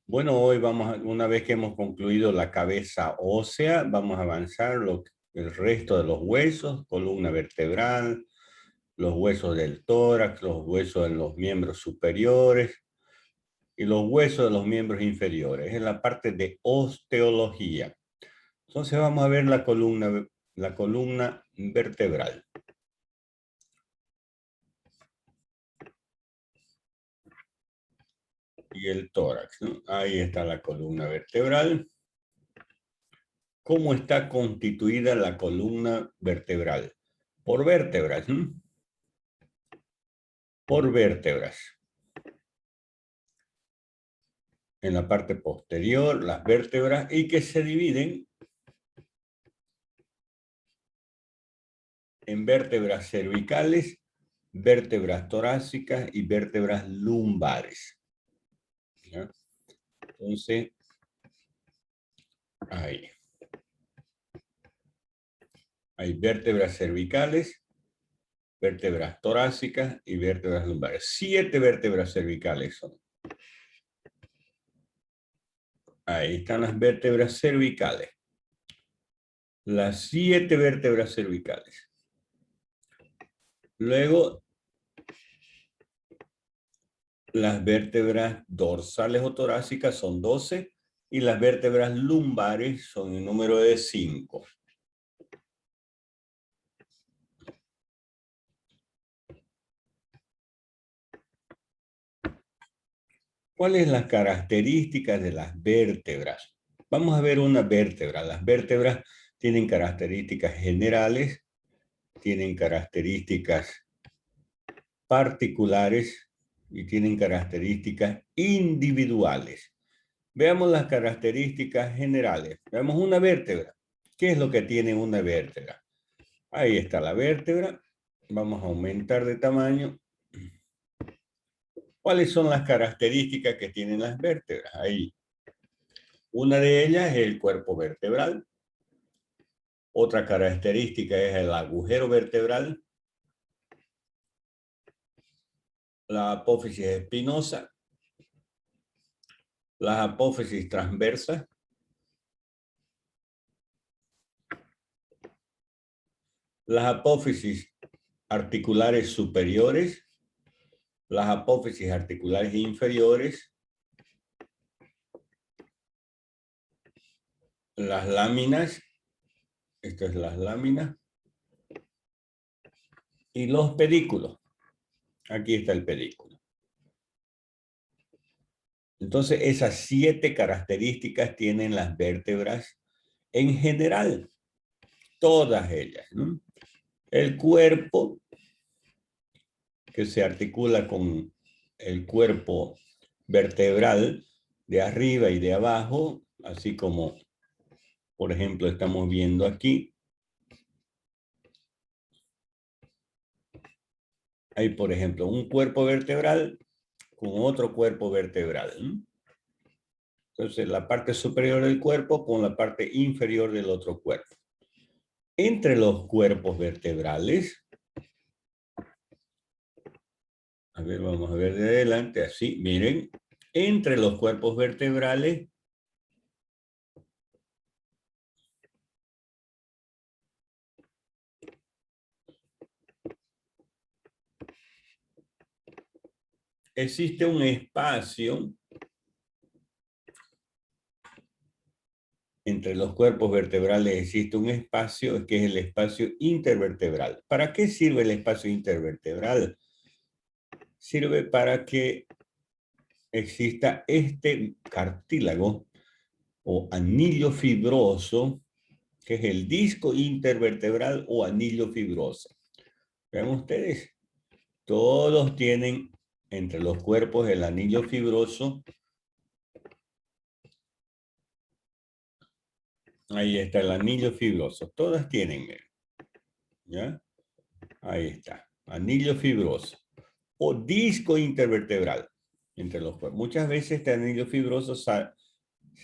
Bueno, hoy una vez que hemos concluido la cabeza ósea, vamos a avanzar el resto de los huesos, columna vertebral, los huesos del tórax, los huesos de los miembros superiores y los huesos de los miembros inferiores. Es la parte de osteología. Entonces vamos a ver la columna vertebral. Y el tórax, ¿no? Ahí está la columna vertebral. ¿Cómo está constituida la columna vertebral? Por vértebras, ¿no? Por vértebras. En la parte posterior, las vértebras, y que se dividen en vértebras cervicales, vértebras torácicas y vértebras lumbares. ¿Ya? Entonces, ahí. Hay vértebras cervicales, vértebras torácicas y vértebras lumbares. 7 vértebras cervicales son. Ahí están las vértebras cervicales. Las 7 vértebras cervicales. Luego, las vértebras dorsales o torácicas son 12 y las vértebras lumbares son el número de 5. ¿Cuáles son las características de las vértebras? Vamos a ver una vértebra. Las vértebras tienen características generales, tienen características particulares y tienen características individuales. Veamos las características generales. Veamos una vértebra. ¿Qué es lo que tiene una vértebra? Ahí está la vértebra. Vamos a aumentar de tamaño. ¿Cuáles son las características que tienen las vértebras? Ahí. Una de ellas es el cuerpo vertebral. Otra característica es el agujero vertebral. La apófisis espinosa. Las apófisis transversas. Las apófisis articulares superiores. Las apófisis articulares inferiores. Las láminas. Estas son las láminas. Y los pedículos. Aquí está el pedículo. Entonces, esas 7 características tienen las vértebras en general. Todas ellas, ¿no? El cuerpo, que se articula con el cuerpo vertebral de arriba y de abajo, así como, por ejemplo, estamos viendo aquí. Hay, por ejemplo, un cuerpo vertebral con otro cuerpo vertebral, ¿no? Entonces, la parte superior del cuerpo con la parte inferior del otro cuerpo. Entre los cuerpos vertebrales, a ver, vamos a ver de adelante, así, miren, entre los cuerpos vertebrales existe un espacio entre los cuerpos vertebrales, existe un espacio que es el espacio intervertebral. ¿Para qué sirve el espacio intervertebral? Sirve para que exista este cartílago o anillo fibroso, que es el disco intervertebral o anillo fibroso. Vean ustedes, todos tienen entre los cuerpos el anillo fibroso. Ahí está el anillo fibroso. Todas tienen, ¿ya? Ahí está, anillo fibroso o disco intervertebral entre los cuerpos. Muchas veces este anillo fibroso se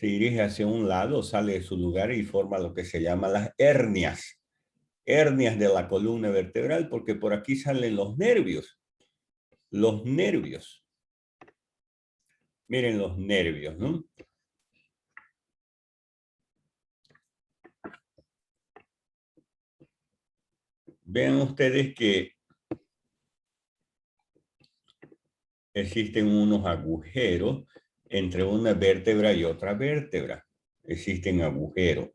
dirige hacia un lado, sale de su lugar y forma lo que se llama las hernias. Hernias de la columna vertebral, porque por aquí salen los nervios. Los nervios. Miren los nervios, ¿no? Vean ustedes que existen unos agujeros entre una vértebra y otra vértebra. Existen agujeros.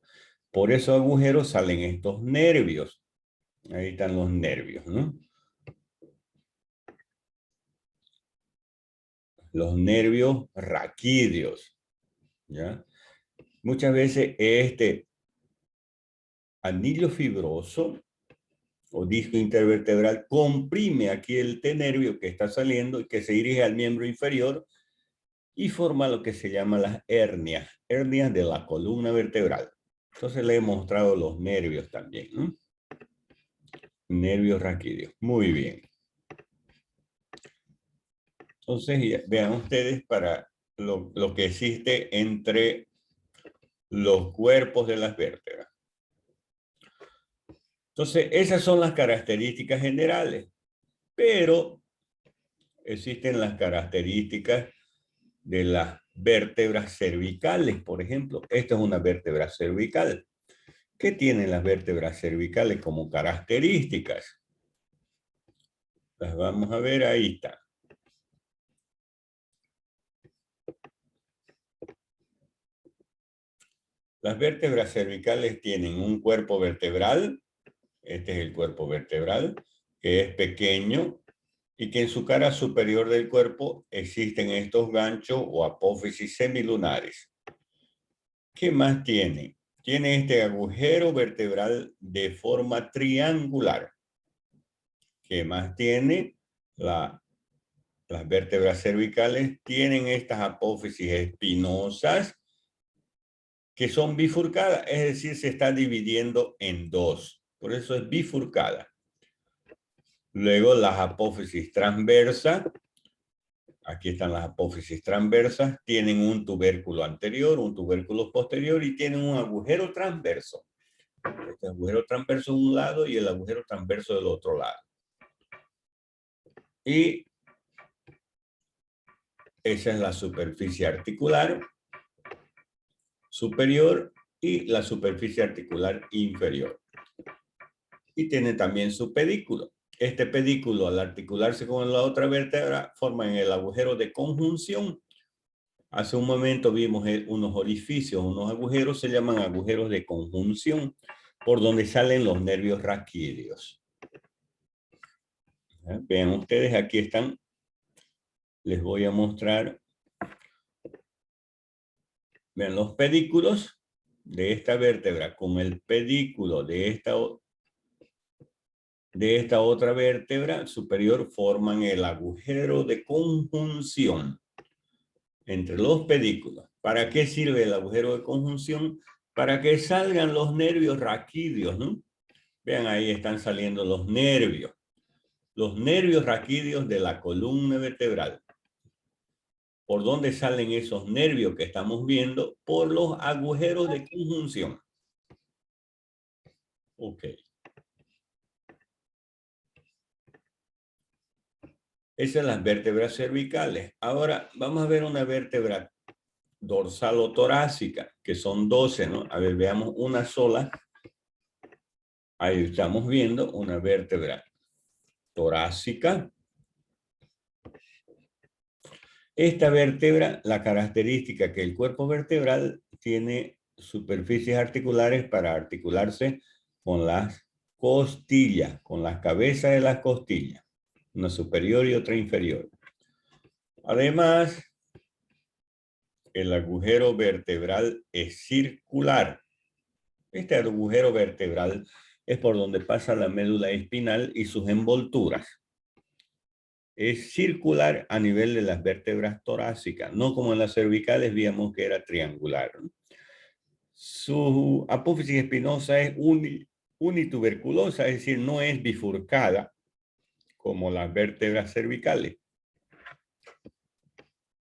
Por esos agujeros salen estos nervios. Ahí están los nervios, ¿no? Los nervios raquídeos, ¿ya? Muchas veces este anillo fibroso o disco intervertebral comprime aquí el T-nervio que está saliendo y que se dirige al miembro inferior y forma lo que se llama las hernias de la columna vertebral. Entonces le he mostrado los nervios también, ¿no? Nervios raquídeos. Muy bien. Entonces vean ustedes para lo que existe entre los cuerpos de las vértebras. Entonces, esas son las características generales, pero existen las características de las vértebras cervicales, por ejemplo. Esta es una vértebra cervical. ¿Qué tienen las vértebras cervicales como características? Las vamos a ver, ahí está. Las vértebras cervicales tienen un cuerpo vertebral, este es el cuerpo vertebral, que es pequeño y que en su cara superior del cuerpo existen estos ganchos o apófisis semilunares. ¿Qué más tiene? Tiene este agujero vertebral de forma triangular. ¿Qué más tiene? Las vértebras cervicales tienen estas apófisis espinosas que son bifurcadas, es decir, se está dividiendo en dos. Por eso es bifurcada. Luego las apófisis transversas, aquí están las apófisis transversas, tienen un tubérculo anterior, un tubérculo posterior y tienen un agujero transverso. Este agujero transverso de un lado y el agujero transverso del otro lado. Y esa es la superficie articular superior y la superficie articular inferior. Y tiene también su pedículo. Este pedículo, al articularse con la otra vértebra, forman el agujero de conjunción. Hace un momento vimos unos orificios, unos agujeros, se llaman agujeros de conjunción, por donde salen los nervios raquídeos. Vean ustedes, aquí están. Les voy a mostrar. Vean los pedículos de esta vértebra con el pedículo de esta otra vértebra superior forman el agujero de conjunción entre los pedículos. ¿Para qué sirve el agujero de conjunción? Para que salgan los nervios raquídeos, ¿no? Vean, ahí están saliendo los nervios raquídeos de la columna vertebral. ¿Por dónde salen esos nervios que estamos viendo? Por los agujeros de conjunción. Ok. Esas son las vértebras cervicales. Ahora vamos a ver una vértebra dorsal o torácica, que son 12, ¿no? A ver, veamos una sola. Ahí estamos viendo una vértebra torácica. Esta vértebra, la característica que el cuerpo vertebral tiene superficies articulares para articularse con las costillas, con las cabezas de las costillas, una superior y otra inferior. Además, el agujero vertebral es circular. Este agujero vertebral es por donde pasa la médula espinal y sus envolturas. Es circular a nivel de las vértebras torácicas, no como en las cervicales víamos que era triangular. Su apófisis espinosa es unituberculosa, es decir, no es bifurcada como las vértebras cervicales.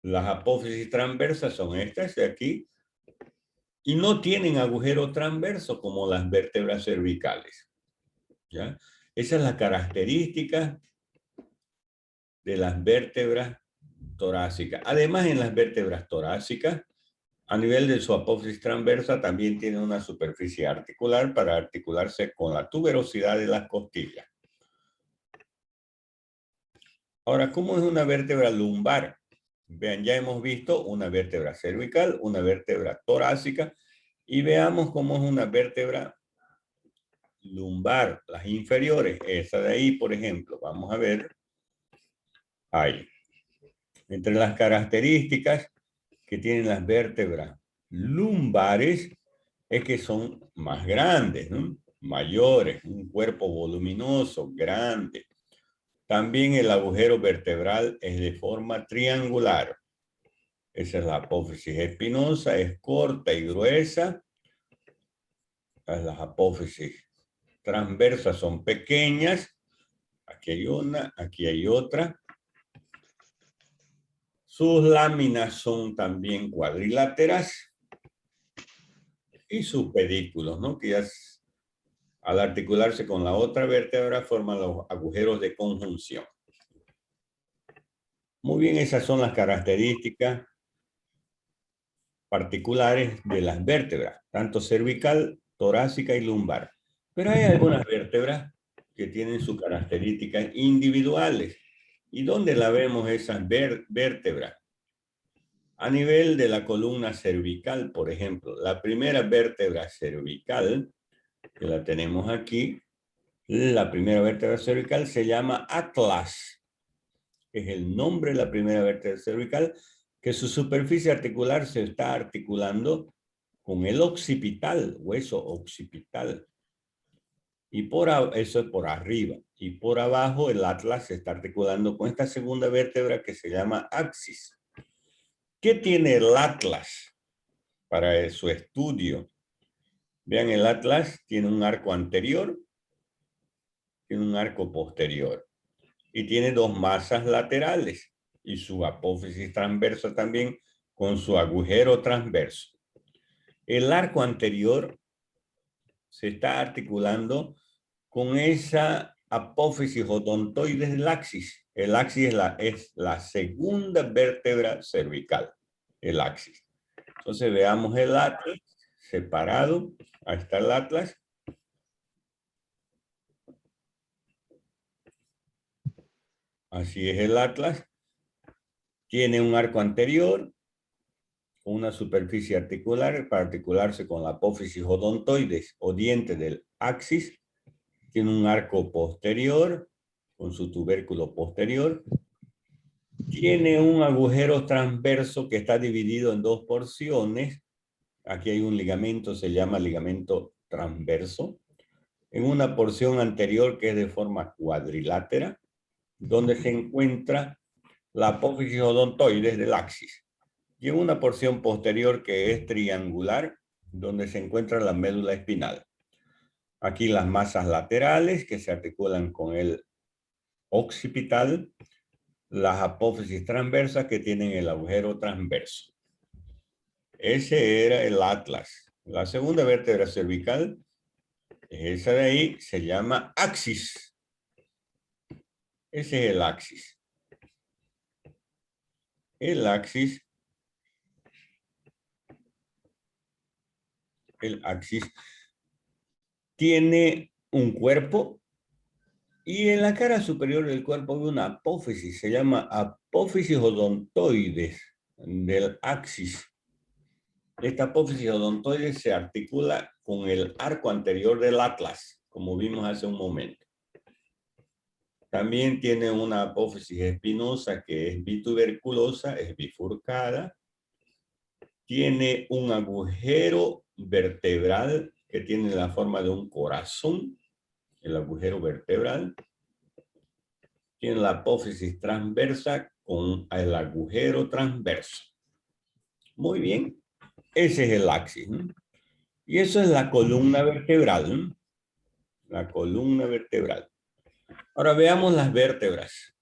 Las apófisis transversas son estas de aquí y no tienen agujero transverso como las vértebras cervicales. ¿Ya? Esa es la característica de las vértebras torácica. Además, en las vértebras torácicas, a nivel de su apófisis transversa, también tiene una superficie articular para articularse con la tuberosidad de las costillas. Ahora, ¿cómo es una vértebra lumbar? Vean, ya hemos visto una vértebra cervical, una vértebra torácica, y veamos cómo es una vértebra lumbar, las inferiores. Esa de ahí, por ejemplo, vamos a ver. Ahí. Entre las características que tienen las vértebras lumbares es que son más grandes, ¿no? Mayores, un cuerpo voluminoso, grande. También el agujero vertebral es de forma triangular. Esa es la apófisis espinosa, es corta y gruesa. Las apófisis transversas son pequeñas. Aquí hay una, aquí hay otra. Sus láminas son también cuadriláteras. Y sus pedículos, ¿no? Que ya al articularse con la otra vértebra forman los agujeros de conjunción. Muy bien, esas son las características particulares de las vértebras, tanto cervical, torácica y lumbar. Pero hay algunas vértebras que tienen sus características individuales. ¿Y dónde la vemos esas vértebras? A nivel de la columna cervical, por ejemplo, la primera vértebra cervical, que la tenemos aquí, la primera vértebra cervical se llama atlas. Es el nombre de la primera vértebra cervical, que su superficie articular se está articulando con el occipital, hueso occipital. Y eso es por arriba. Y por abajo el atlas se está articulando con esta segunda vértebra que se llama axis. ¿Qué tiene el atlas para su estudio? Vean, el atlas tiene un arco anterior, tiene un arco posterior y tiene dos masas laterales y su apófisis transversa también con su agujero transverso. El arco anterior se está articulando con esa apófisis odontoides del axis. El axis es la segunda vértebra cervical, el axis. Entonces veamos el atlas separado. Ahí está el atlas. Así es el atlas. Tiene un arco anterior, una superficie articular para articularse con la apófisis odontoides o diente del axis. Tiene un arco posterior con su tubérculo posterior. Tiene un agujero transverso que está dividido en dos porciones. Aquí hay un ligamento, se llama ligamento transverso. En una porción anterior que es de forma cuadrilátera, donde se encuentra la apófisis odontoides del axis. Y en una porción posterior que es triangular, donde se encuentra la médula espinal. Aquí las masas laterales que se articulan con el occipital, las apófisis transversas que tienen el agujero transverso. Ese era el atlas. La segunda vértebra cervical, esa de ahí, se llama axis. Ese es el axis. El axis tiene un cuerpo y en la cara superior del cuerpo hay una apófisis, se llama apófisis odontoides del axis. Esta apófisis odontoides se articula con el arco anterior del atlas, como vimos hace un momento. También tiene una apófisis espinosa que es bituberculosa, es bifurcada. Tiene un agujero vertebral que tiene la forma de un corazón, el agujero vertebral. Tiene la apófisis transversa con el agujero transverso. Muy bien, ese es el axis, ¿no? Y eso es la columna vertebral, ¿no? La columna vertebral. Ahora veamos las vértebras.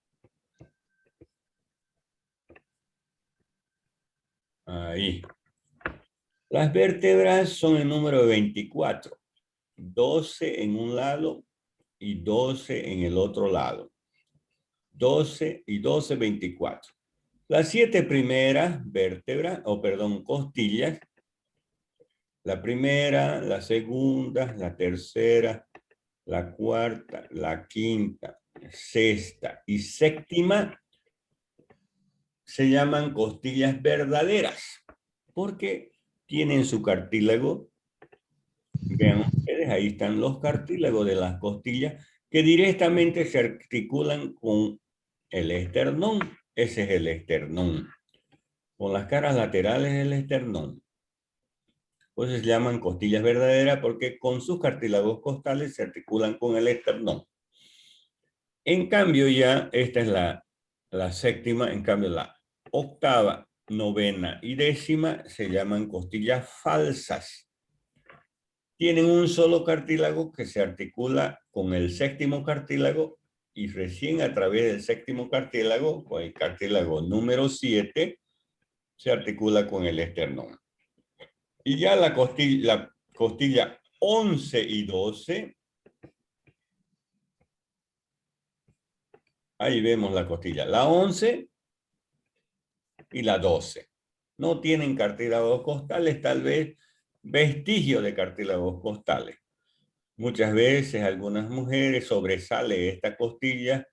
Ahí. Las vértebras son el número de 24. 12 en un lado y 12 en el otro lado. 12 y 12, 24. Las 7 primeras vértebras, costillas, la primera, la segunda, la tercera, la cuarta, la quinta, sexta y séptima se llaman costillas verdaderas porque tienen su cartílago. Vean ustedes, ahí están los cartílagos de las costillas que directamente se articulan con el esternón. Ese es el esternón. Con las caras laterales del esternón. Pues se llaman costillas verdaderas porque con sus cartílagos costales se articulan con el esternón. En cambio ya, esta es la séptima, en cambio la octava, novena y décima se llaman costillas falsas. Tienen un solo cartílago que se articula con el séptimo cartílago y recién a través del séptimo cartílago, con el cartílago número 7, se articula con el esternón. Y ya la costilla 11 y 12, ahí vemos la costilla, la 11 y la 12. No tienen cartílagos costales, tal vez vestigio de cartílagos costales. Muchas veces algunas mujeres sobresale esta costilla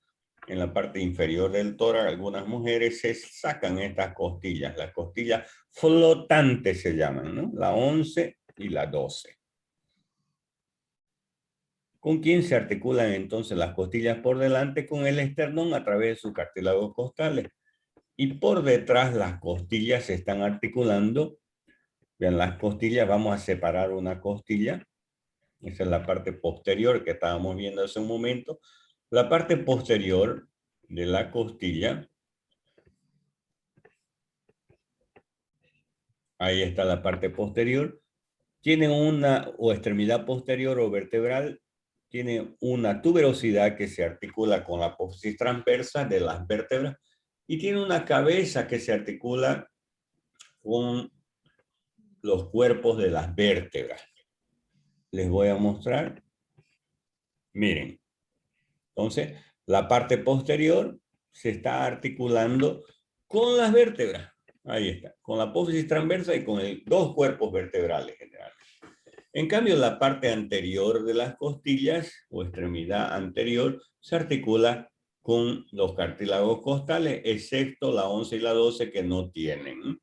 en la parte inferior del tórax. Algunas mujeres se sacan estas costillas. Las costillas flotantes se llaman, ¿no? La 11 y la 12. ¿Con quién se articulan entonces las costillas por delante? Con el esternón a través de sus cartílagos costales. Y por detrás las costillas se están articulando. Vean, las costillas, vamos a separar una costilla. Esa es la parte posterior que estábamos viendo hace un momento. La parte posterior de la costilla. Ahí está la parte posterior. Tiene una extremidad posterior o vertebral. Tiene una tuberosidad que se articula con la apófisis transversa de las vértebras. Y tiene una cabeza que se articula con los cuerpos de las vértebras. Les voy a mostrar. Miren. Entonces, la parte posterior se está articulando con las vértebras. Ahí está, con la apófisis transversa y con dos cuerpos vertebrales generalmente. En cambio, la parte anterior de las costillas o extremidad anterior se articula con los cartílagos costales, excepto la 11 y la 12 que no tienen.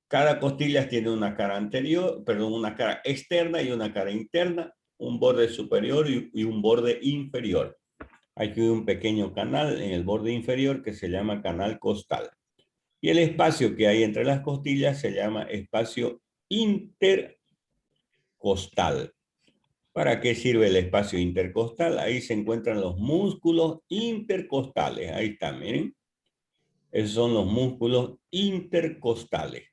Cada costilla tiene una cara anterior, perdón, una cara externa y una cara interna, un borde superior y un borde inferior. Aquí hay un pequeño canal en el borde inferior que se llama canal costal. Y el espacio que hay entre las costillas se llama espacio intercostal. ¿Para qué sirve el espacio intercostal? Ahí se encuentran los músculos intercostales. Ahí están, miren. Esos son los músculos intercostales.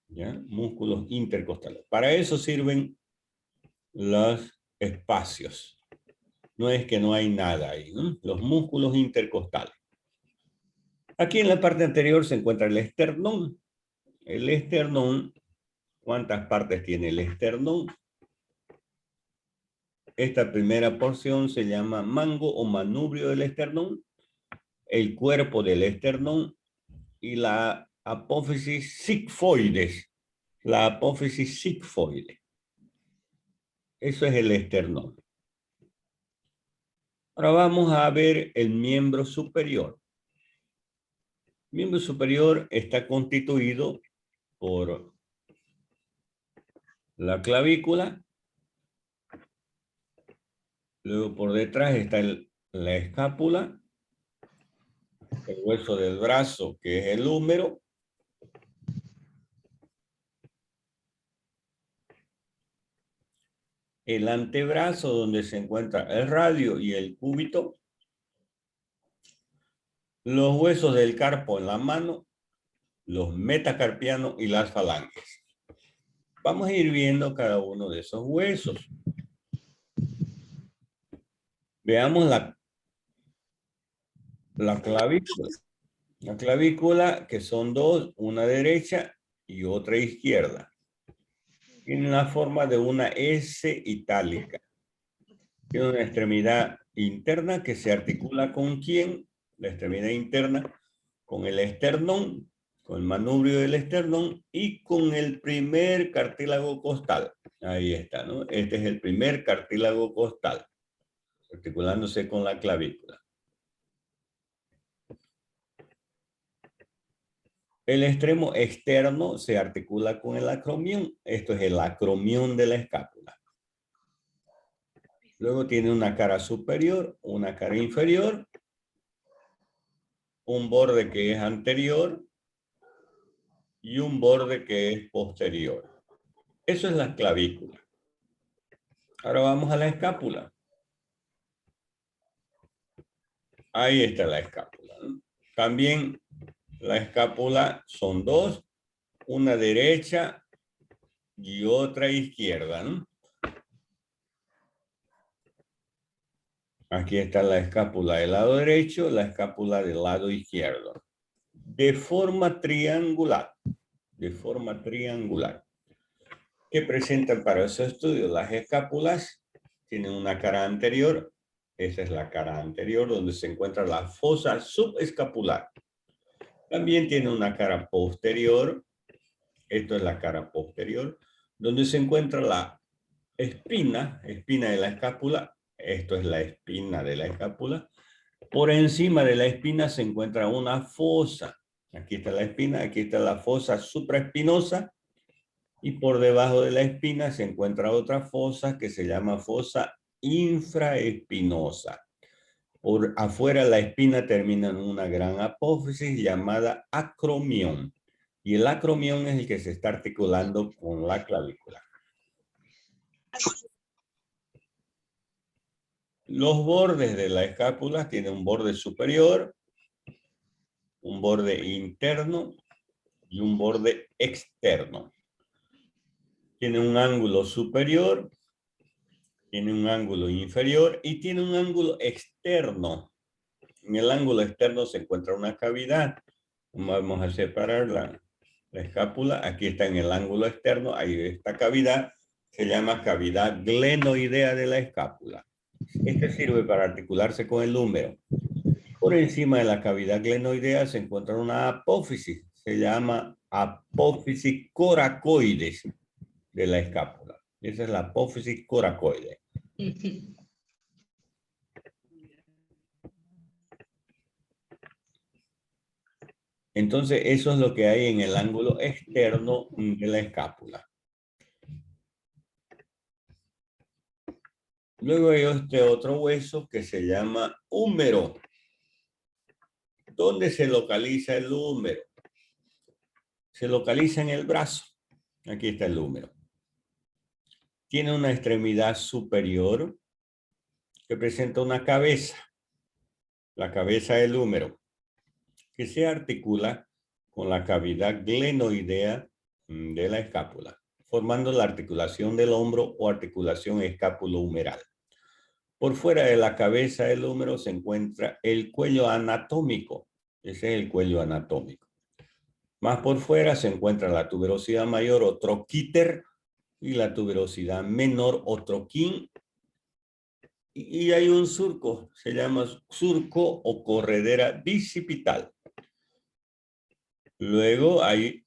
¿Ya? Músculos intercostales. Para eso sirven los espacios. No es que no hay nada ahí, ¿no? Los músculos intercostales. Aquí en la parte anterior se encuentra el esternón. El esternón, ¿cuántas partes tiene el esternón? Esta primera porción se llama mango o manubrio del esternón, el cuerpo del esternón y la apófisis sigfoides. La apófisis sigfoide. Eso es el esternón. Ahora vamos a ver el miembro superior. El miembro superior está constituido por la clavícula. Luego por detrás está la escápula, el hueso del brazo, que es el húmero. El antebrazo, donde se encuentra el radio y el cúbito. Los huesos del carpo en la mano, los metacarpianos y las falanges. Vamos a ir viendo cada uno de esos huesos. Veamos la clavícula. La clavícula, que son dos, una derecha y otra izquierda. Tiene la forma de una S itálica. Tiene una extremidad interna que se articula ¿con quién? la extremidad interna, con el esternón, con el manubrio del esternón y con el primer cartílago costal. Ahí está, ¿no? Este es el primer cartílago costal, articulándose con la clavícula. El extremo externo se articula con el acromión. Esto es el acromión de la escápula. Luego tiene una cara superior, una cara inferior, un borde que es anterior y un borde que es posterior. Eso es la clavícula. Ahora vamos a la escápula. Ahí está la escápula, ¿no? También la escápula son dos, una derecha y otra izquierda, ¿no? Aquí está la escápula del lado derecho, la escápula del lado izquierdo. De forma triangular. De forma triangular. ¿Qué presentan para esos estudios? Las escápulas tienen una cara anterior. Esa es la cara anterior donde se encuentra la fosa subescapular. También tiene una cara posterior. Esto es la cara posterior, donde se encuentra la espina de la escápula. Esto es la espina de la escápula. Por encima de la espina se encuentra una fosa. Aquí está la espina, aquí está la fosa supraespinosa. Y por debajo de la espina se encuentra otra fosa que se llama fosa infraespinosa. Por afuera la espina termina en una gran apófisis llamada acromión. Y el acromión es el que se está articulando con la clavícula. Los bordes de la escápula tienen un borde superior, un borde interno y un borde externo. Tiene un ángulo superior, tiene un ángulo inferior y tiene un ángulo externo. En el ángulo externo se encuentra una cavidad. Vamos a separar la escápula. Aquí está en el ángulo externo. Ahí esta cavidad se llama cavidad glenoidea de la escápula. Este sirve para articularse con el húmero. Por encima de la cavidad glenoidea se encuentra una apófisis. Se llama apófisis coracoides de la escápula. Esa es la apófisis coracoide. Entonces, eso es lo que hay en el ángulo externo de la escápula. Luego hay este otro hueso que se llama húmero. ¿Dónde se localiza el húmero? Se localiza en el brazo. Aquí está el húmero. Tiene una extremidad superior que presenta una cabeza. La cabeza del húmero, que se articula con la cavidad glenoidea de la escápula, formando la articulación del hombro o articulación escápulo-humeral. Por fuera de la cabeza del húmero se encuentra el cuello anatómico. Ese es el cuello anatómico. Más por fuera se encuentra la tuberosidad mayor o troquíter y la tuberosidad menor o troquín. Y hay un surco, se llama surco o corredera bicipital. Luego hay,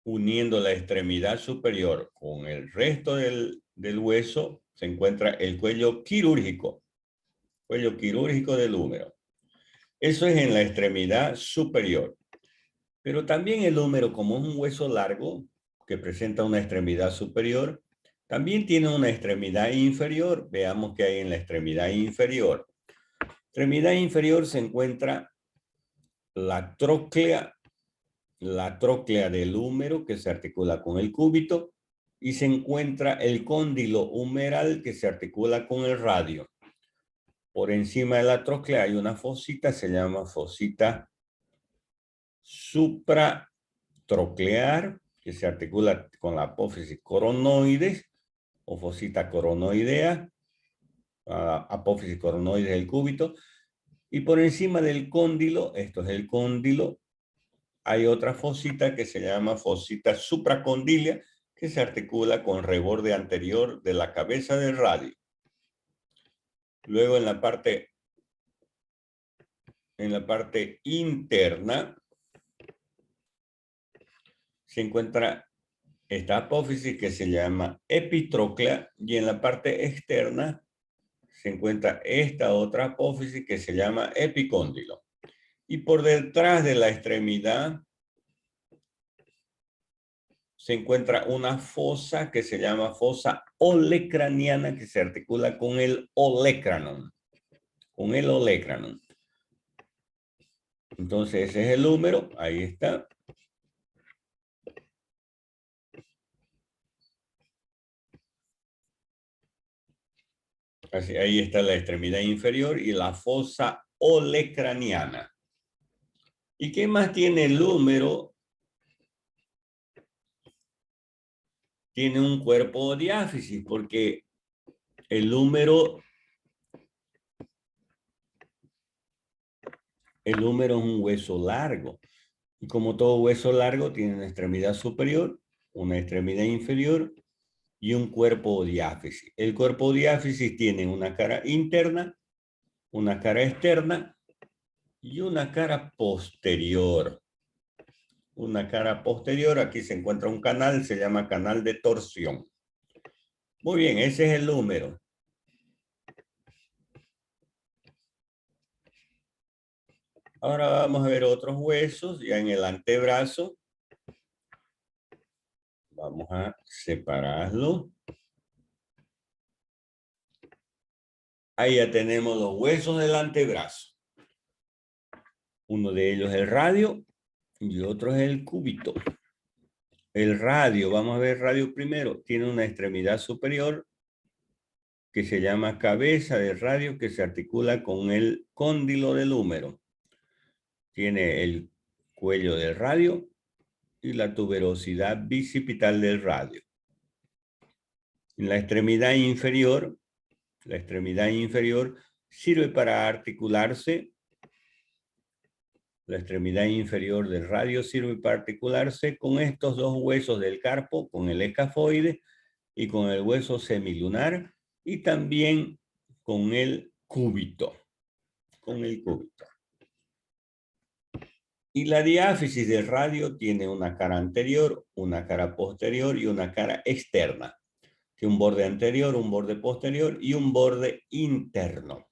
uniendo la extremidad superior con el resto del hueso, se encuentra el cuello quirúrgico del húmero. Eso es en la extremidad superior. Pero también el húmero, como es un hueso largo que presenta una extremidad superior, también tiene una extremidad inferior. Veamos qué hay en la extremidad inferior. Extremidad inferior se encuentra la tróclea del húmero que se articula con el cúbito y se encuentra el cóndilo humeral que se articula con el radio. Por encima de la tróclea hay una fosita, se llama fosita supratroclear, que se articula con la apófisis coronoides o fosita coronoidea, apófisis coronoides del cúbito, y por encima del cóndilo, esto es el cóndilo, hay otra fosita que se llama fosita supracondilia, que se articula con el reborde anterior de la cabeza del radio. Luego en la parte en la parte interna, se encuentra esta apófisis que se llama epitróclea, y en la parte externa se encuentra esta otra apófisis que se llama epicóndilo. Y por detrás de la extremidad se encuentra una fosa que se llama fosa olecraniana, que se articula con el olecranon. Con el olecranon. Entonces ese es el húmero, ahí está. Así, ahí está la extremidad inferior y la fosa olecraniana. ¿Y qué más tiene el húmero? Tiene un cuerpo diáfisis, porque el húmero es un hueso largo. Y como todo hueso largo, tiene una extremidad superior, una extremidad inferior y un cuerpo diáfisis. El cuerpo diáfisis tiene una cara interna, una cara externa y una cara posterior. Una cara posterior, aquí se encuentra un canal, se llama canal de torsión. Muy bien, ese es el húmero. Ahora vamos a ver otros huesos, ya en el antebrazo. Vamos a separarlo. Ahí ya tenemos los huesos del antebrazo. Uno de ellos es el radio y otro es el cúbito. El radio, vamos a ver el radio primero, tiene una extremidad superior que se llama cabeza del radio, que se articula con el cóndilo del húmero. Tiene el cuello del radio y la tuberosidad bicipital del radio. En la extremidad inferior sirve para articularse. La extremidad inferior del radio sirve para articularse con estos dos huesos del carpo, con el escafoide y con el hueso semilunar, y también con el cúbito. Y la diáfisis del radio tiene una cara anterior, una cara posterior y una cara externa. Tiene un borde anterior, un borde posterior y un borde interno.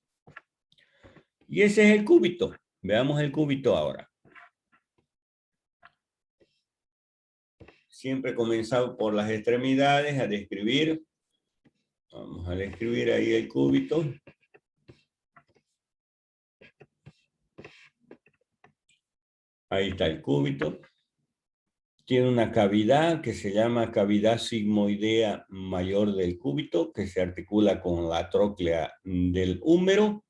Y ese es el cúbito. Veamos el cúbito ahora. Siempre he comenzado por las extremidades a describir. Vamos a describir ahí el cúbito. Ahí está el cúbito. Tiene una cavidad que se llama cavidad sigmoidea mayor del cúbito, que se articula con la tróclea del húmero,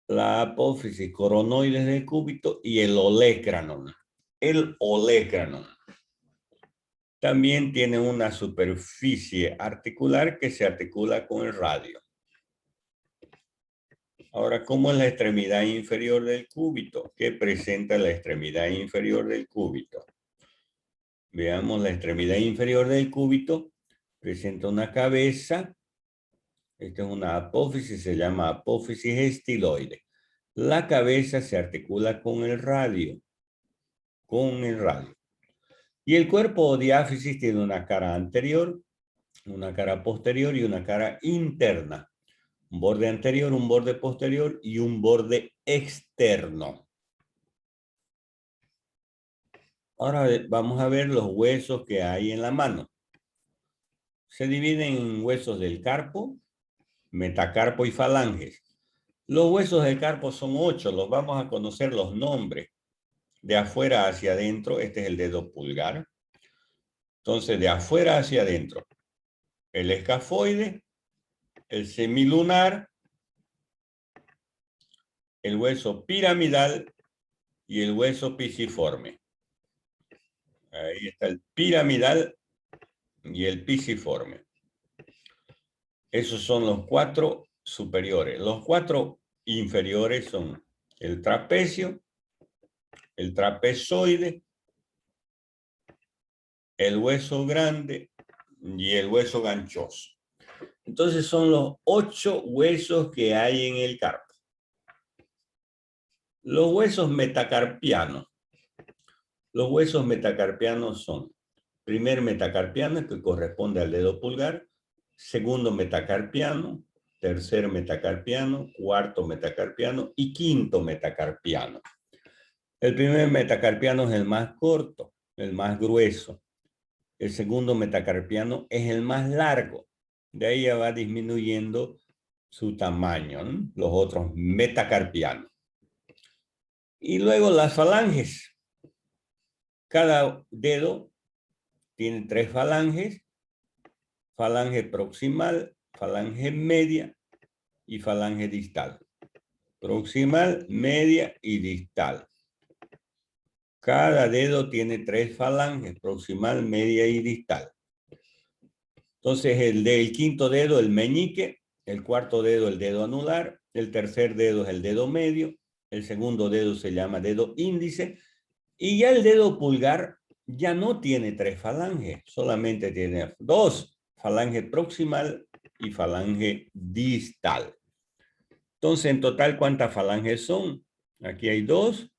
la apófisis coronoides del cúbito y el olecranon. El olecranon. También tiene una superficie articular que se articula con el radio. Ahora, ¿cómo es la extremidad inferior del cúbito? ¿Qué presenta la extremidad inferior del cúbito? Veamos la extremidad inferior del cúbito. Presenta una cabeza. Esta es una apófisis, se llama apófisis estiloide. La cabeza se articula con el radio. Y el cuerpo diáfisis tiene una cara anterior, una cara posterior y una cara interna. Un borde anterior, un borde posterior y un borde externo. Ahora vamos a ver los huesos que hay en la mano. Se dividen en huesos del carpo, metacarpo y falanges. Los huesos del carpo son 8, los vamos a conocer los nombres. De afuera hacia adentro, este es el dedo pulgar. Entonces, de afuera hacia adentro, el escafoide, el semilunar, el hueso piramidal y el hueso pisiforme. Ahí está el piramidal y el pisiforme. Esos son los 4 superiores. Los 4 inferiores son el trapecio, el trapezoide, el hueso grande y el hueso ganchoso. Entonces son los 8 huesos que hay en el carpo. Los huesos metacarpianos. Los huesos metacarpianos son: primer metacarpiano, que corresponde al dedo pulgar; segundo metacarpiano; tercer metacarpiano; cuarto metacarpiano y quinto metacarpiano. El primer metacarpiano es el más corto, el más grueso. El segundo metacarpiano es el más largo. De ahí ya va disminuyendo su tamaño, ¿no? Los otros metacarpianos. Y luego las falanges. Cada dedo tiene 3 falanges: falange proximal, falange media y falange distal. Proximal, media y distal. Cada dedo tiene 3 falanges: proximal, media y distal. Entonces el quinto dedo, el meñique; el cuarto dedo, el dedo anular; el tercer dedo es el dedo medio; el segundo dedo se llama dedo índice; y ya el dedo pulgar ya no tiene 3 falanges, solamente tiene 2, falange proximal y falange distal. Entonces, en total, ¿cuántas falanges son? Aquí hay 2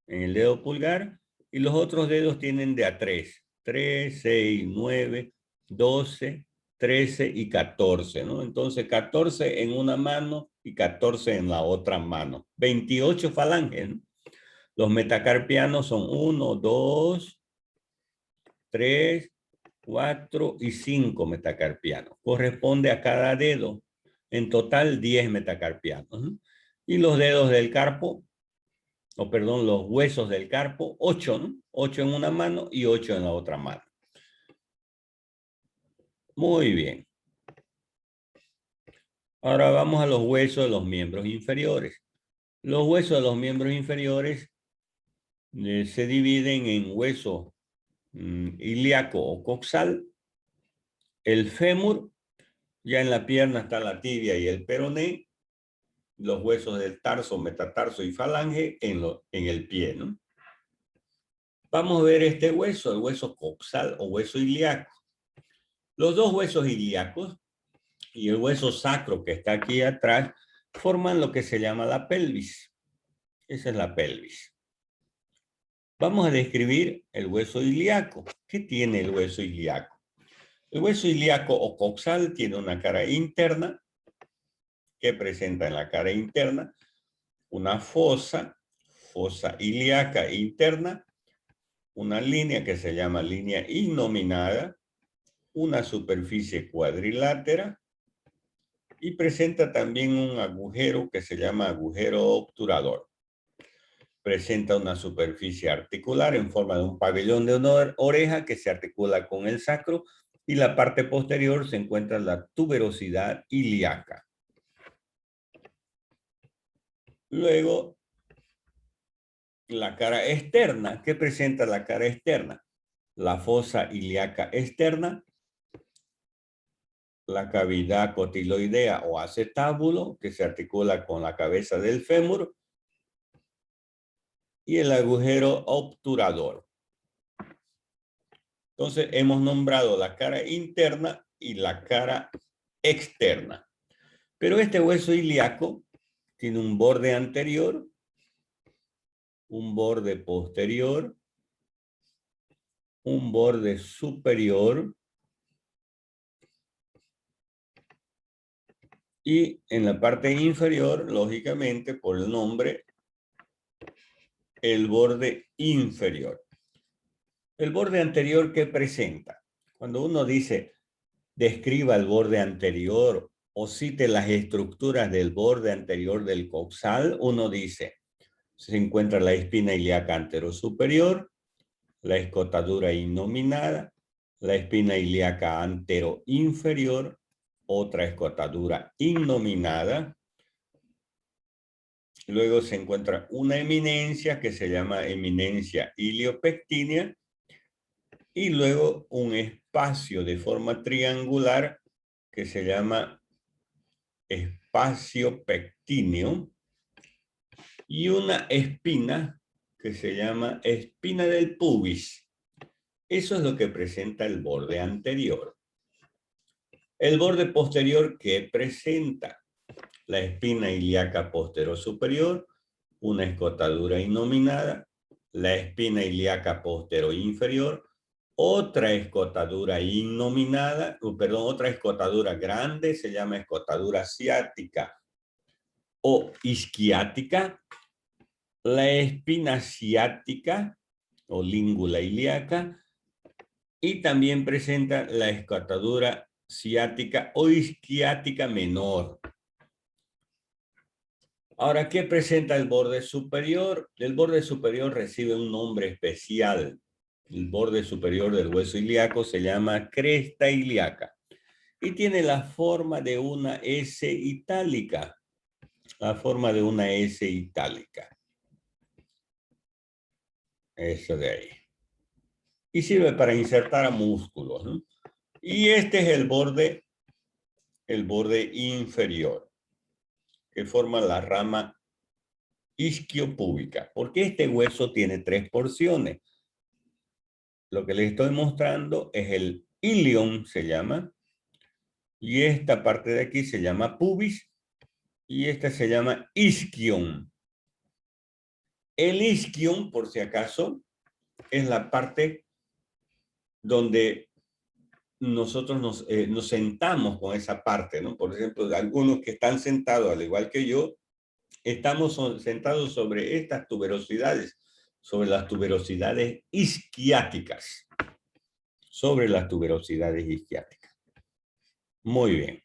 en el dedo pulgar y los otros dedos tienen de a 3. 3, 6, 9, 12, 13 y 14, ¿no? Entonces, 14 en una mano y 14 en la otra mano. 28 falanges, ¿no? Los metacarpianos son 1, 2, 3, 4 y 5 metacarpianos. Corresponde a cada dedo. En total, 10 metacarpianos, ¿no? Y los dedos del carpo, los huesos del carpo, 8, ¿no? 8 en una mano y 8 en la otra mano. Muy bien. Ahora vamos a los huesos de los miembros inferiores. Los huesos de los miembros inferiores se dividen en hueso ilíaco o coxal, el fémur; ya en la pierna está la tibia y el peroné; los huesos del tarso, metatarso y falange en el pie, ¿no? Vamos a ver este hueso, el hueso coxal o hueso ilíaco. Los dos huesos ilíacos y el hueso sacro que está aquí atrás forman lo que se llama la pelvis. Esa es la pelvis. Vamos a describir el hueso ilíaco. ¿Qué tiene el hueso ilíaco? El hueso ilíaco o coxal tiene una cara interna que presenta en la cara interna una fosa ilíaca interna, una línea que se llama línea innominada, una superficie cuadrilátera y presenta también un agujero que se llama agujero obturador. Presenta una superficie articular en forma de un pabellón de una oreja que se articula con el sacro, y la parte posterior se encuentra la tuberosidad ilíaca. Luego, la cara externa. ¿Qué presenta la cara externa? La fosa ilíaca externa, la cavidad cotiloidea o acetábulo que se articula con la cabeza del fémur y el agujero obturador. Entonces hemos nombrado la cara interna y la cara externa. Pero este hueso ilíaco tiene un borde anterior, un borde posterior, un borde superior y en la parte inferior, lógicamente por el nombre, el borde inferior. El borde anterior, ¿qué presenta? Cuando uno dice describa el borde anterior o cite las estructuras del borde anterior del coxal, uno dice: se encuentra la espina ilíaca anterosuperior, la escotadura innominada, la espina ilíaca anteroinferior, otra escotadura innominada. Luego se encuentra una eminencia que se llama eminencia iliopectínea y luego un espacio de forma triangular que se llama espacio pectíneo y una espina que se llama espina del pubis. Eso es lo que presenta el borde anterior. El borde posterior, ¿qué presenta? La espina ilíaca posterior superior, una escotadura innominada, la espina ilíaca posterior inferior, otra escotadura innominada, otra escotadura grande, se llama escotadura ciática o isquiática, la espina ciática o língula ilíaca, y también presenta la escotadura ciática o isquiática menor. Ahora, ¿qué presenta el borde superior? El borde superior recibe un nombre especial. El borde superior del hueso ilíaco se llama cresta ilíaca y tiene la forma de una S itálica. La forma de una S itálica. Eso de ahí. Y sirve para insertar a músculos, ¿no? Y este es el borde inferior, que forma la rama isquiopúbica, porque este hueso tiene 3 porciones. Lo que les estoy mostrando es el ilion, se llama, y esta parte de aquí se llama pubis, y esta se llama isquion. El isquion, por si acaso, es la parte donde nosotros nos sentamos con esa parte, ¿no? Por ejemplo, algunos que están sentados, al igual que yo, estamos sentados sobre estas tuberosidades, sobre las tuberosidades isquiáticas. Sobre las tuberosidades isquiáticas. Muy bien.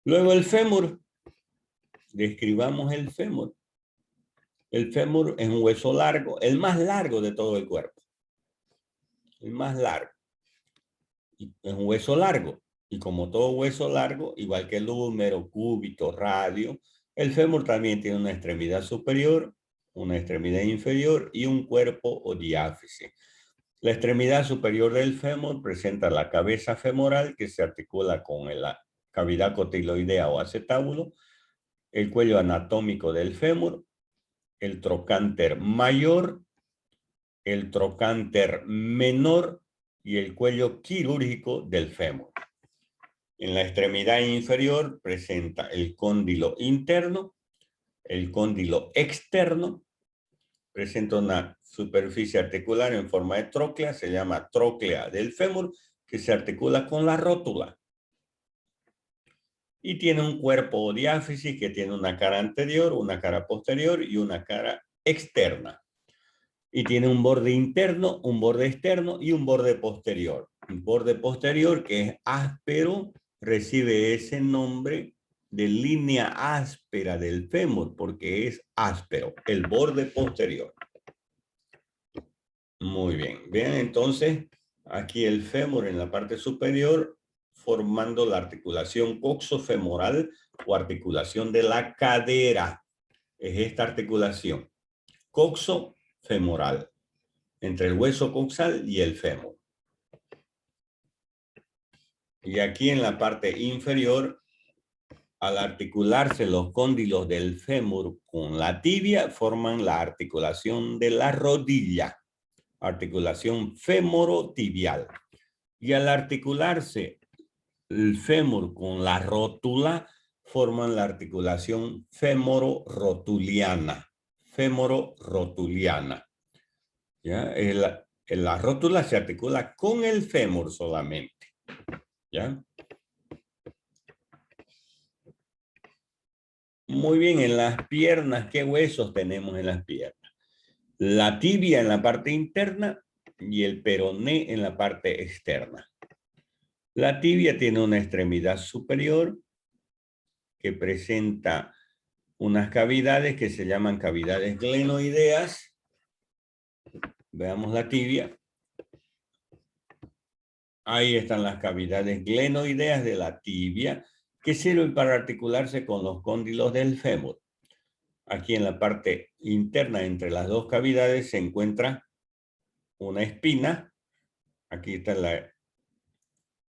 Luego el fémur. Describamos el fémur. El fémur es un hueso largo, el más largo de todo el cuerpo. El más largo. Es un hueso largo. Y como todo hueso largo, igual que el húmero, cúbito, radio, el fémur también tiene una extremidad superior, una extremidad inferior y un cuerpo o diáfisis. La extremidad superior del fémur presenta la cabeza femoral que se articula con la cavidad cotiloidea o acetábulo, el cuello anatómico del fémur, el trocánter mayor, el trocánter menor y el cuello quirúrgico del fémur. En la extremidad inferior presenta el cóndilo interno, el cóndilo externo, presenta una superficie articular en forma de tróclea, se llama tróclea del fémur, que se articula con la rótula. Y tiene un cuerpo o diáfisis que tiene una cara anterior, una cara posterior y una cara externa. Y tiene un borde interno, un borde externo y un borde posterior. Un borde posterior que es áspero, recibe ese nombre de línea áspera del fémur porque es áspero, el borde posterior. Muy bien. Vean entonces aquí el fémur en la parte superior formando la articulación coxofemoral o articulación de la cadera. Es esta articulación coxofemoral entre el hueso coxal y el fémur. Y aquí en la parte inferior, al articularse los cóndilos del fémur con la tibia, forman la articulación de la rodilla. Articulación femorotibial. Y al articularse el fémur con la rótula, forman la articulación femororotuliana. Femororotuliana. ¿Ya? La rótula se articula con el fémur solamente. ¿Ya? Muy bien, en las piernas, ¿qué huesos tenemos en las piernas? La tibia en la parte interna y el peroné en la parte externa. La tibia tiene una extremidad superior que presenta unas cavidades que se llaman cavidades glenoideas. Veamos la tibia. Ahí están las cavidades glenoideas de la tibia que sirven para articularse con los cóndilos del fémur. Aquí en la parte interna entre las dos cavidades se encuentra una espina. Aquí está la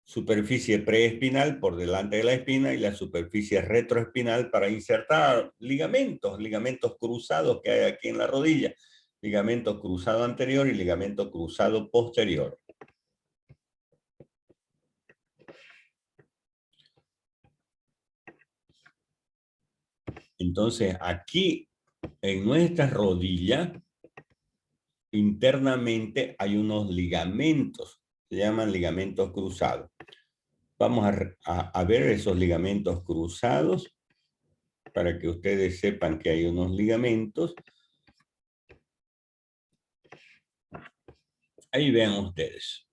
superficie preespinal por delante de la espina y la superficie retroespinal para insertar ligamentos cruzados que hay aquí en la rodilla. Ligamento cruzado anterior y ligamento cruzado posterior. Entonces, aquí en nuestra rodilla, internamente hay unos ligamentos, se llaman ligamentos cruzados. Vamos a ver esos ligamentos cruzados para que ustedes sepan que hay unos ligamentos. Ahí vean ustedes.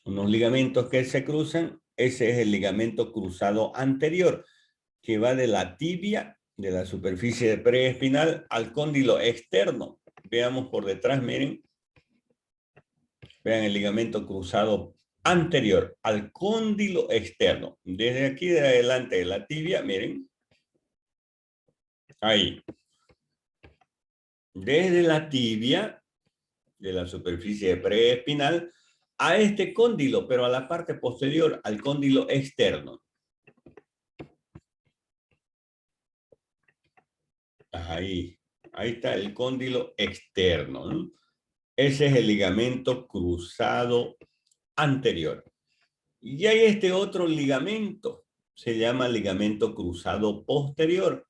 Unos ligamentos que se cruzan. Ese es el ligamento cruzado anterior, que va de la tibia, de la superficie preespinal, al cóndilo externo. Veamos por detrás, miren. Vean el ligamento cruzado anterior al cóndilo externo. Desde aquí de adelante de la tibia, miren. Ahí. Desde la tibia, de la superficie preespinal, a este cóndilo, pero a la parte posterior, al cóndilo externo. Ahí está el cóndilo externo, ¿no? Ese es el ligamento cruzado anterior. Y hay este otro ligamento, se llama ligamento cruzado posterior.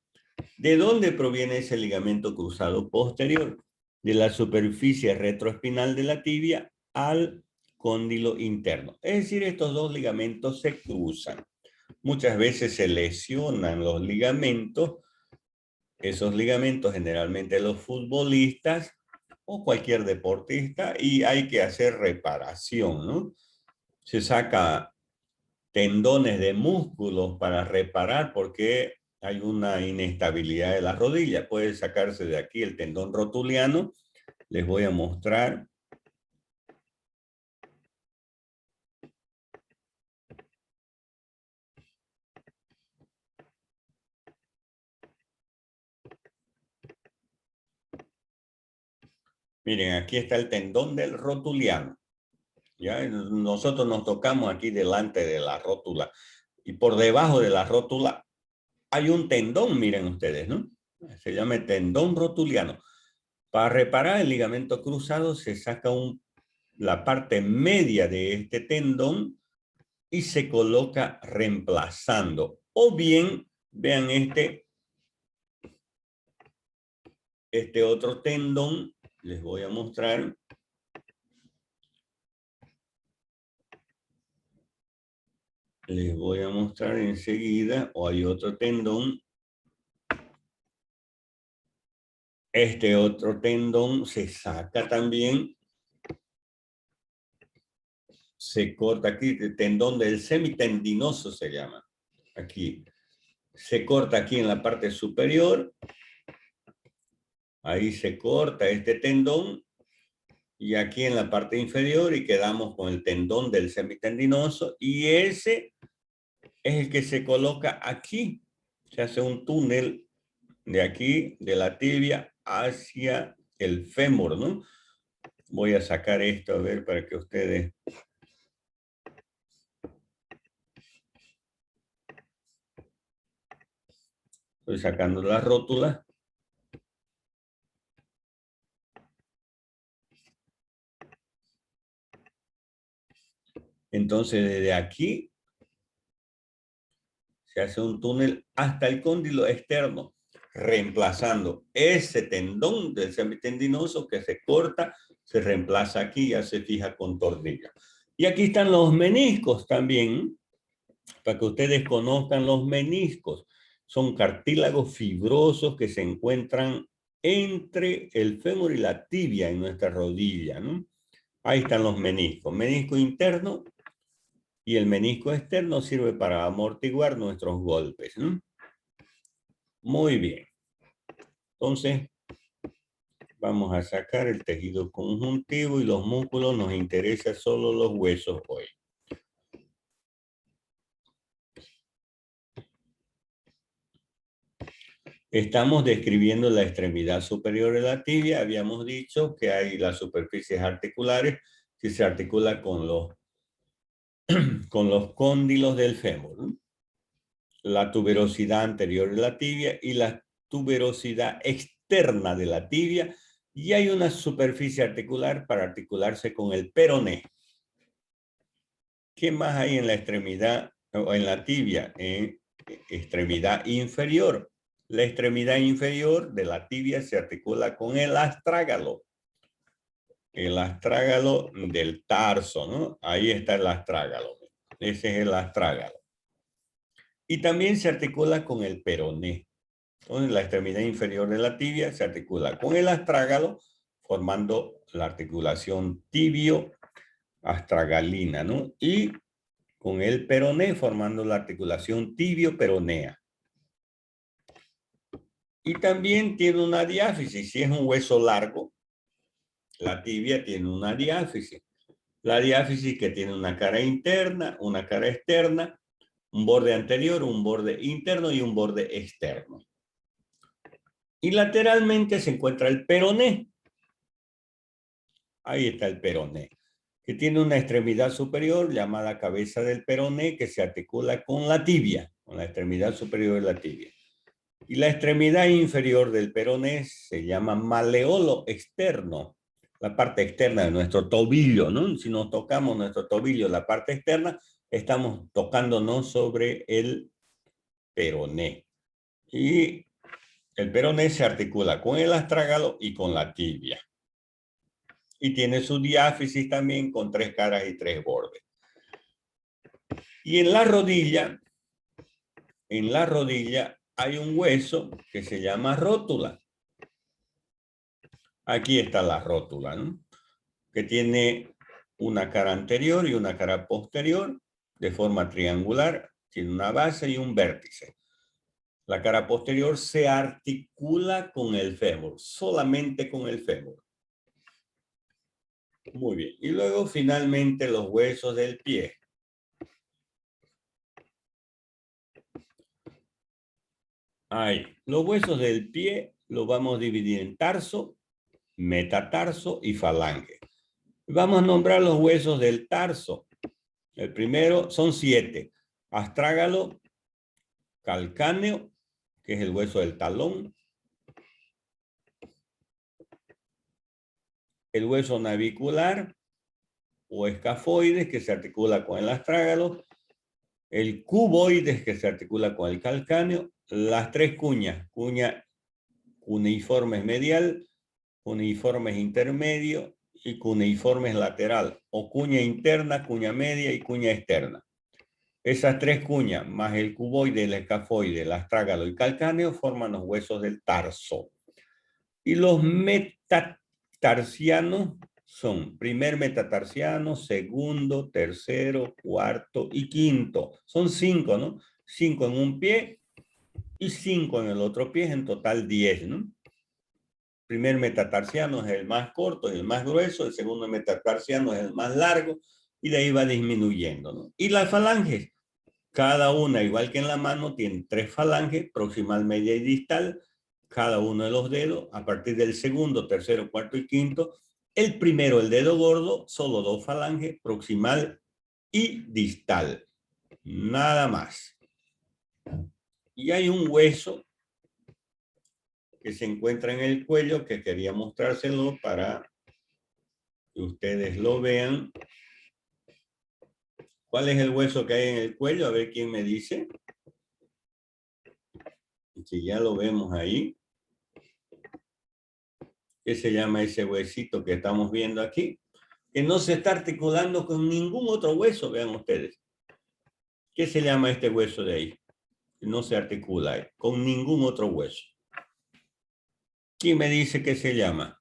¿De dónde proviene ese ligamento cruzado posterior? De la superficie retroespinal de la tibia al cóndilo interno. Es decir, estos dos ligamentos se cruzan. Muchas veces se lesionan los ligamentos. Esos ligamentos generalmente los futbolistas o cualquier deportista, y hay que hacer reparación, ¿no? Se saca tendones de músculos para reparar porque hay una inestabilidad de la rodilla. Puede sacarse de aquí el tendón rotuliano. Les voy a mostrar. Miren, aquí está el tendón del rotuliano. ¿Ya? Nosotros nos tocamos aquí delante de la rótula. Y por debajo de la rótula hay un tendón, miren ustedes, ¿no? Se llama tendón rotuliano. Para reparar el ligamento cruzado se saca la parte media de este tendón y se coloca reemplazando. O bien, vean este otro tendón, les voy a mostrar. Les voy a mostrar enseguida, o hay otro tendón. Este otro tendón se saca también. Se corta aquí, el tendón del semitendinoso se llama. Aquí. Se corta aquí en la parte superior. Ahí se corta este tendón. Y aquí en la parte inferior y quedamos con el tendón del semitendinoso. Y ese es el que se coloca aquí. Se hace un túnel de aquí, de la tibia, hacia el fémur, ¿no? Voy a sacar esto, a ver, para que ustedes... Estoy sacando la rótula. Entonces, desde aquí se hace un túnel hasta el cóndilo externo, reemplazando ese tendón del semitendinoso que se corta, se reemplaza aquí y ya se fija con tornillo. Y aquí están los meniscos también, para que ustedes conozcan los meniscos. Son cartílagos fibrosos que se encuentran entre el fémur y la tibia en nuestra rodilla, ¿no? Ahí están los meniscos. Menisco interno y el menisco externo sirve para amortiguar nuestros golpes, ¿no? Muy bien. Entonces, vamos a sacar el tejido conjuntivo y los músculos. Nos interesan solo los huesos hoy. Estamos describiendo la extremidad superior de la tibia. Habíamos dicho que hay las superficies articulares que se articulan con los cóndilos del fémur, ¿no? La tuberosidad anterior de la tibia y la tuberosidad externa de la tibia. Y hay una superficie articular para articularse con el peroné. ¿Qué más hay en la extremidad o en la tibia? extremidad inferior. La extremidad inferior de la tibia se articula con el astrágalo. El astrágalo del tarso, ¿no? Ahí está el astrágalo. Ese es el astrágalo. Y también se articula con el peroné. Entonces, la extremidad inferior de la tibia se articula con el astrágalo, formando la articulación tibio-astragalina, ¿no? Y con el peroné, formando la articulación tibio-peronea. Y también tiene una diáfisis. Si es un hueso largo, la tibia tiene una diáfisis. La diáfisis que tiene una cara interna, una cara externa, un borde anterior, un borde interno y un borde externo. Y lateralmente se encuentra el peroné. Ahí está el peroné, que tiene una extremidad superior llamada cabeza del peroné que se articula con la tibia, con la extremidad superior de la tibia. Y la extremidad inferior del peroné se llama maleolo externo, la parte externa de nuestro tobillo, ¿no? Si nos tocamos nuestro tobillo, la parte externa, estamos tocándonos sobre el peroné. Y el peroné se articula con el astrágalo y con la tibia. Y tiene su diáfisis también con 3 caras y 3 bordes. Y en la rodilla hay un hueso que se llama rótula. Aquí está la rótula, ¿no? Que tiene una cara anterior y una cara posterior de forma triangular, tiene una base y un vértice. La cara posterior se articula con el fémur, solamente con el fémur. Muy bien. Y luego finalmente los huesos del pie. Ahí. Los huesos del pie los vamos a dividir en tarso, metatarso y falange. Vamos a nombrar los huesos del tarso. El primero son 7. Astrágalo, calcáneo, que es el hueso del talón. El hueso navicular o escafoides, que se articula con el astrágalo. El cuboides, que se articula con el calcáneo. Las 3 cuñas, cuña cuneiformes medial, cuneiformes intermedio y cuneiformes lateral, o cuña interna, cuña media y cuña externa. Esas 3 cuñas, más el cuboide, el escafoide, el astrágalo y calcáneo, forman los huesos del tarso. Y los metatarsianos son primer metatarsiano, segundo, tercero, cuarto y quinto. Son 5, ¿no? 5 en un pie y 5 en el otro pie, en total 10, ¿no? Primer metatarsiano es el más corto y el más grueso, el segundo metatarsiano es el más largo y de ahí va disminuyendo, ¿no? Y las falanges, cada una, igual que en la mano, tiene 3 falanges, proximal, media y distal, cada uno de los dedos, a partir del segundo, tercero, cuarto y quinto. El primero, el dedo gordo, solo 2 falanges, proximal y distal, nada más. Y hay un hueso que se encuentra en el cuello que quería mostrárselo para que ustedes lo vean. ¿Cuál es el hueso que hay en el cuello? A ver quién me dice. Si ya lo vemos ahí. ¿Qué se llama ese huesito que estamos viendo aquí? Que no se está articulando con ningún otro hueso, vean ustedes. ¿Qué se llama este hueso de ahí? No se articula con ningún otro hueso. ¿Quién me dice qué se llama?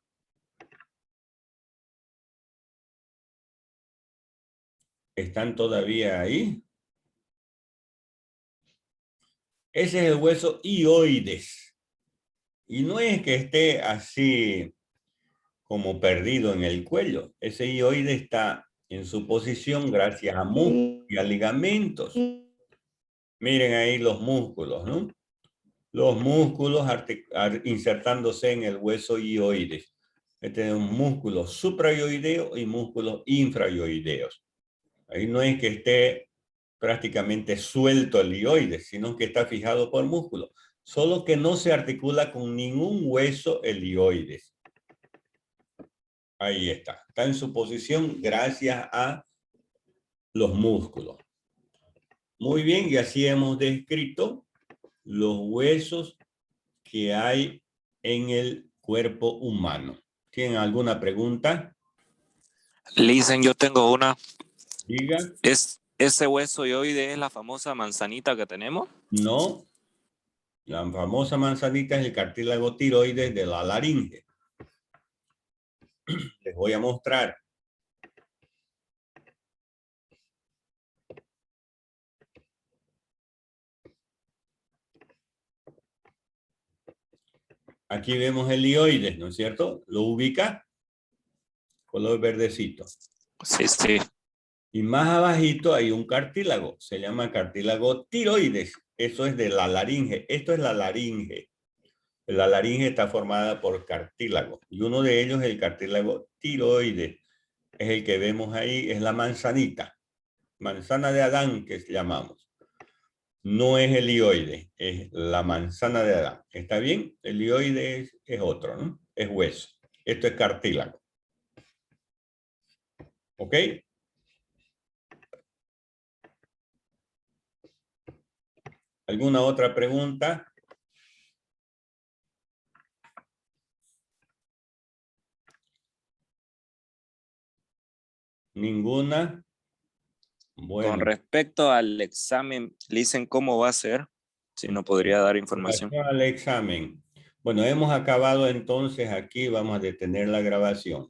¿Están todavía ahí? Ese es el hueso hioides. Y no es que esté así como perdido en el cuello. Ese hioides está en su posición gracias a músculos y a ligamentos. Miren ahí los músculos, ¿no? Los músculos insertándose en el hueso hioides. Tenemos músculos suprayoideos y músculos infrayoideos. Ahí no es que esté prácticamente suelto el hioides, sino que está fijado por músculo. Solo que no se articula con ningún hueso el hioides. Ahí está. Está en su posición gracias a los músculos. Muy bien, y así hemos descrito los huesos que hay en el cuerpo humano. ¿Tienen alguna pregunta? Listen, yo tengo una. Diga. ¿Ese hueso hioide es la famosa manzanita que tenemos? No. La famosa manzanita es el cartílago tiroides de la laringe. Les voy a mostrar. Aquí vemos el hioides, ¿no es cierto? ¿Lo ubica? Color verdecito. Sí, sí. Y más abajito hay un cartílago. Se llama cartílago tiroides. Eso es de la laringe. Esto es la laringe. La laringe está formada por cartílagos. Y uno de ellos es el cartílago tiroides. Es el que vemos ahí. Es la manzanita. Manzana de Adán, que llamamos. No es el hioide, es la manzana de Adán. ¿Está bien? El hioide es otro, ¿no? Es hueso. Esto es cartílago. ¿Ok? ¿Alguna otra pregunta? ¿Ninguna? Bueno. Con respecto al examen, Listen, ¿cómo va a ser? Si no podría dar información. Al examen. Bueno, hemos acabado entonces aquí. Vamos a detener la grabación.